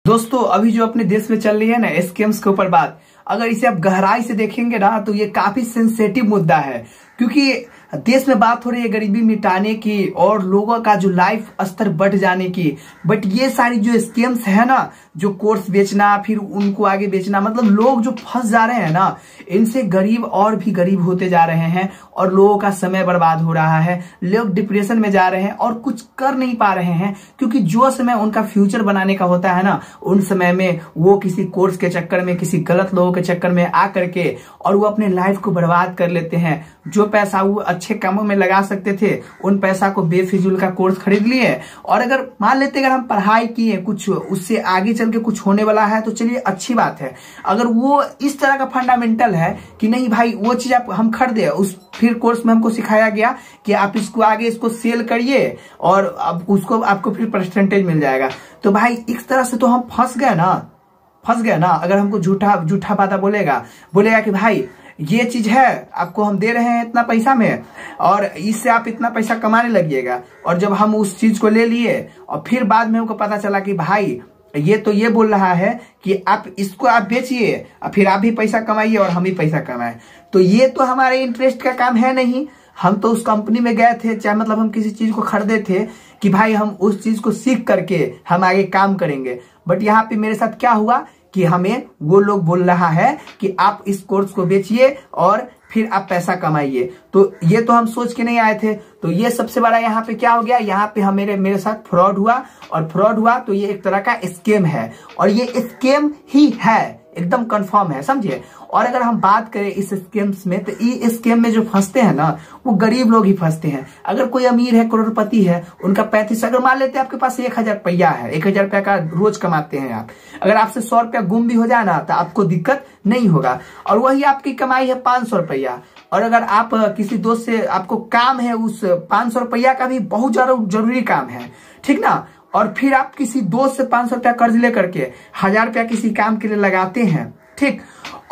दोस्तों अभी जो अपने देश में चल रही है ना स्कैम्स के ऊपर बात, अगर इसे आप गहराई से देखेंगे ना तो ये काफी सेंसेटिव मुद्दा है, क्योंकि देश में बात हो रही है गरीबी मिटाने की और लोगों का जो लाइफ स्तर बढ़ जाने की। बट ये सारी जो स्कैम्स है ना, जो कोर्स बेचना फिर उनको आगे बेचना, मतलब लोग जो फंस जा रहे हैं ना, इनसे गरीब और भी गरीब होते जा रहे हैं और लोगों का समय बर्बाद हो रहा है। लोग डिप्रेशन में जा रहे हैं और कुछ कर नहीं पा रहे हैं, क्योंकि जो समय उनका फ्यूचर बनाने का होता है ना, उन समय में वो किसी कोर्स के चक्कर में, किसी गलत लोगों के चक्कर में आ करके और वो अपने लाइफ को बर्बाद कर लेते हैं। जो पैसा वो अच्छे कामों में लगा सकते थे, उन पैसा को बेफिजूल का कोर्स खरीद लिए। और अगर मान लेते अगर हम पढ़ाई किए, कुछ उससे आगे चल के कुछ होने वाला है तो चलिए अच्छी बात है। अगर वो इस तरह का फंडामेंटल है कि नहीं भाई वो चीज आप हम खरीदे, उस फिर कोर्स में हमको सिखाया गया कि आप इसको आगे इसको सेल करिए और अब उसको आपको फिर परसेंटेज मिल जाएगा, तो भाई इस तरह से तो हम फंस गए ना। अगर हमको झूठा बात बोलेगा कि भाई ये चीज है आपको हम दे रहे हैं इतना पैसा में और इससे आप इतना पैसा कमाने लगिएगा, और जब हम उस चीज को ले लिए और फिर बाद में हमको पता चला कि भाई ये बोल रहा है कि आप इसको आप बेचिए और फिर आप भी पैसा कमाइए और हम भी पैसा कमाएं, तो ये तो हमारे इंटरेस्ट का काम है नहीं। हम तो उस कंपनी में गए थे, चाहे मतलब हम किसी चीज को खरीदे थे कि भाई हम उस चीज को सीख करके हम आगे काम करेंगे। बट यहाँ पे मेरे साथ क्या हुआ कि हमें वो लोग बोल रहा है कि आप इस कोर्स को बेचिए और फिर आप पैसा कमाइए, तो ये तो हम सोच के नहीं आए थे। तो ये सबसे बड़ा यहाँ पे क्या हो गया, यहाँ पे हम मेरे साथ फ्रॉड हुआ, और फ्रॉड हुआ तो ये एक तरह का स्कैम है, और ये स्कैम ही है, एकदम कंफर्म है, समझिए। और अगर हम बात करें इस स्कैम्स में, तो इस स्कैम में जो फंसते हैं ना वो गरीब लोग ही फंसते हैं। अगर कोई अमीर है, करोड़पति है, उनका 35, अगर मान लेते हैं आपके पास 1000 रुपया है, 1000 रुपया का रोज कमाते हैं आप, अगर आपसे 100 रुपया गुम भी हो जाए ना तो आपको दिक्कत नहीं होगा, और वही आपकी कमाई है 500 रुपया। और अगर आप किसी दोस्त से आपको काम है, उस 500 रुपया का भी बहुत ज्यादा जरूरी काम है, ठीक ना, और फिर आप किसी दोस्त से 500 रुपया कर्ज लेकर के 1000 रुपया किसी काम के लिए लगाते हैं, ठीक,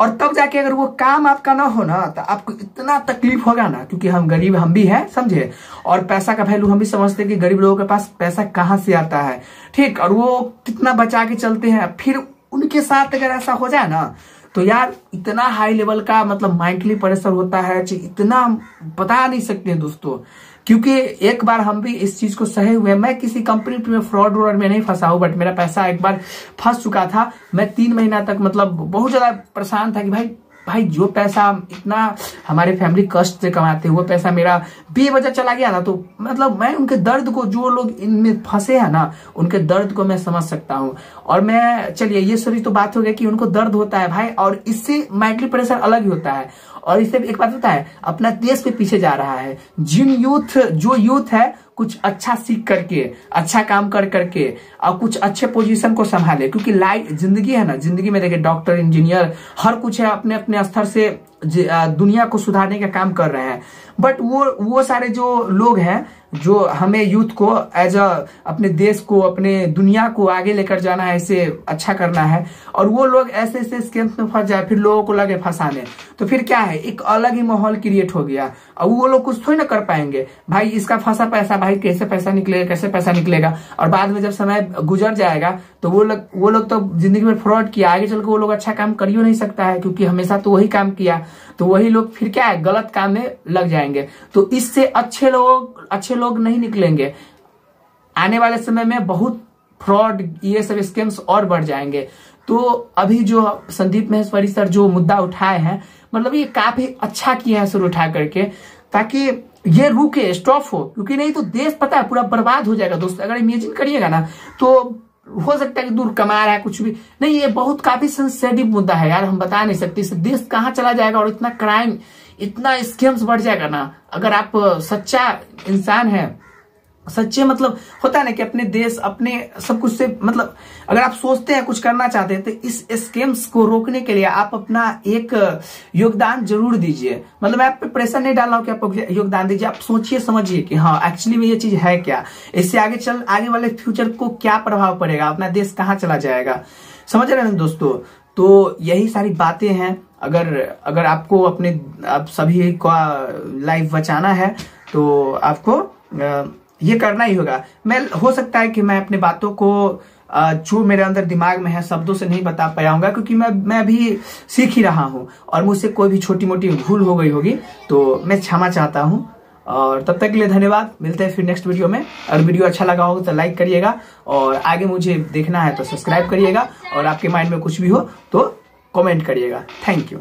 और तब जाके अगर वो काम आपका ना हो ना तो आपको इतना तकलीफ होगा ना, क्योंकि हम गरीब हम भी हैं, समझे, और पैसा का वैल्यू हम भी समझते हैं कि गरीब लोगों के पास पैसा कहाँ से आता है, ठीक, और वो कितना बचा के चलते हैं। फिर उनके साथ अगर ऐसा हो जाए ना तो यार इतना हाई लेवल का मतलब मेंटली प्रेशर होता है, इतना बता नहीं सकते दोस्तों। क्योंकि एक बार हम भी इस चीज को सहे हुए, मैं किसी कंपनी में फ्रॉड में नहीं फंसा हूं, बट मेरा पैसा एक बार फंस चुका था। मैं 3 महीना तक मतलब बहुत ज्यादा परेशान था कि भाई जो पैसा इतना हमारे फैमिली कष्ट से कमाते हुए पैसा मेरा बेवजह चला गया ना, तो मतलब मैं उनके दर्द को, जो लोग इनमें फंसे हैं ना, उनके दर्द को मैं समझ सकता हूँ। और मैं चलिए ये सॉरी तो बात हो गई कि उनको दर्द होता है भाई, और इससे मेंटली प्रेशर अलग ही होता है। और इससे एक बात होता है, अपना देश पे पीछे जा रहा है। जो यूथ है कुछ अच्छा सीख करके, अच्छा काम कर करके और कुछ अच्छे पोजीशन को संभाले, क्योंकि लाइफ जिंदगी है ना, जिंदगी में देखिए डॉक्टर, इंजीनियर, हर कुछ है, अपने अपने स्तर से दुनिया को सुधारने का काम कर रहे हैं। बट वो सारे जो लोग हैं, जो हमें यूथ को एज अपने देश को, अपने दुनिया को आगे लेकर जाना है, इसे अच्छा करना है, और वो लोग ऐसे ऐसे स्कैम्स में फंस जाए, फिर लोगों को लगे फंसाने, तो फिर क्या है, एक अलग ही माहौल क्रिएट हो गया। और वो लोग कुछ थोड़ी ना कर पाएंगे, भाई इसका फंसा पैसा, भाई कैसे पैसा निकलेगा, और बाद में जब समय गुजर जाएगा तो वो लोग तो जिंदगी में फ्रॉड किया, आगे चल के वो लोग अच्छा काम कर ही नहीं सकता है, क्योंकि हमेशा तो वही काम किया, तो वही लोग फिर क्या है, गलत काम में लग जाएंगे। तो इससे अच्छे लोग नहीं निकलेंगे। आने वाले समय में बहुत फ्रॉड, ये सब स्कैम्स और बढ़ जाएंगे। तो अभी जो संदीप महेश्वरी सर जो मुद्दा उठाए हैं, मतलब ये काफी अच्छा किया है सर उठा करके, ताकि ये रुके, स्टॉप हो, क्योंकि नहीं तो देश पता है पूरा बर्बाद हो जाएगा दोस्त। अगर इमेजिन करिएगा ना, तो हो सकता है कि दूर कमा रहा है कुछ भी नहीं, ये बहुत काफी सेंसिटिव मुद्दा है यार, हम बता नहीं सकते इससे देश कहाँ चला जाएगा, और इतना क्राइम, इतना स्कैम्स बढ़ जाएगा ना। अगर आप सच्चा इंसान है, सच्चे मतलब होता है ना कि अपने देश, अपने सब कुछ से मतलब अगर आप सोचते हैं कुछ करना चाहते हैं, तो इस स्कैम्स को रोकने के लिए आप अपना एक योगदान जरूर दीजिए। मतलब मैं आप पे प्रेशर नहीं डाल रहा हूं कि आप योगदान दीजिए, आप सोचिए समझिए कि हाँ एक्चुअली में ये चीज है क्या, इससे आगे वाले फ्यूचर को क्या प्रभाव पड़ेगा, अपना देश कहाँ चला जाएगा, समझ रहे हैं दोस्तों। तो यही सारी बातें हैं। अगर आपको अपने आप सभी का लाइफ बचाना है तो आपको ये करना ही होगा। हो सकता है कि मैं अपने बातों को जो मेरे अंदर दिमाग में है शब्दों से नहीं बता पाया हूँ, क्योंकि मैं अभी सीख ही रहा हूँ और मुझसे कोई भी छोटी मोटी भूल हो गई होगी तो मैं क्षमा चाहता हूँ। और तब तक के लिए धन्यवाद, मिलते हैं फिर नेक्स्ट वीडियो में। अगर वीडियो अच्छा लगा होगा तो लाइक करिएगा और आगे मुझे देखना है तो सब्सक्राइब करिएगा और आपके माइंड में कुछ भी हो तो कमेंट करिएगा। Thank you.